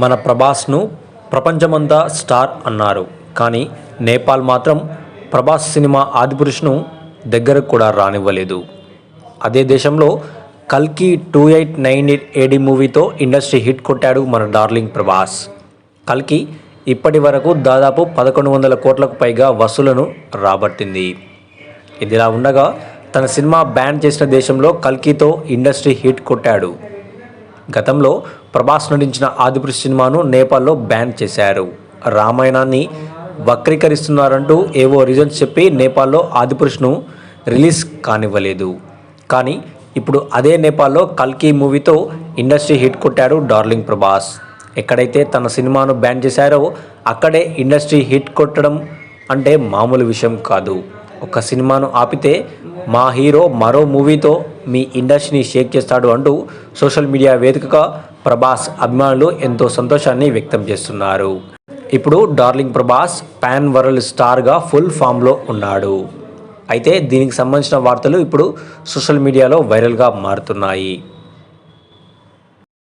మన ప్రభాస్ను ప్రపంచమంతా స్టార్ అన్నారు. కానీ నేపాల్ మాత్రం ప్రభాస్ సినిమా ఆదిపురుష్ను దగ్గరకు కూడా రానివ్వలేదు. అదే దేశంలో కల్కి 2898 ఏడి మూవీతో ఇండస్ట్రీ హిట్ కొట్టాడు మన డార్లింగ్ ప్రభాస్. కల్కి ఇప్పటి వరకు దాదాపు 1100 కోట్లకు పైగా వసూలను రాబట్టింది. ఇదిలా ఉండగా తన సినిమా బ్యాన్ చేసిన దేశంలో కల్కితో ఇండస్ట్రీ హిట్ కొట్టాడు. గతంలో ప్రభాస్ నటించిన ఆదిపురుష్ సినిమాను నేపాల్లో బ్యాన్ చేశారు. రామాయణాన్ని వక్రీకరిస్తున్నారంటూ ఏవో రీజన్స్ చెప్పి నేపాల్లో ఆదిపురుష్ను రిలీజ్ కానివ్వలేదు. కానీ ఇప్పుడు అదే నేపాల్లో కల్కి మూవీతో ఇండస్ట్రీ హిట్ కొట్టాడు డార్లింగ్ ప్రభాస్. ఎక్కడైతే తన సినిమాను బ్యాన్ చేశారో అక్కడే ఇండస్ట్రీ హిట్ కొట్టడం అంటే మామూలు విషయం కాదు. ఒక సినిమాను ఆపితే మా హీరో మరో మూవీతో మీ ఇండస్ట్రీని షేక్ చేస్తాడు అంటూ సోషల్ మీడియా వేదికగా ప్రభాస్ అభిమానులు ఎంతో సంతోషాన్ని వ్యక్తం చేస్తున్నారు. ఇప్పుడు డార్లింగ్ ప్రభాస్ పాన్ వరల్డ్ స్టార్గా ఫుల్ ఫామ్లో ఉన్నాడు. అయితే దీనికి సంబంధించిన వార్తలు ఇప్పుడు సోషల్ మీడియాలో వైరల్గా మారుతున్నాయి.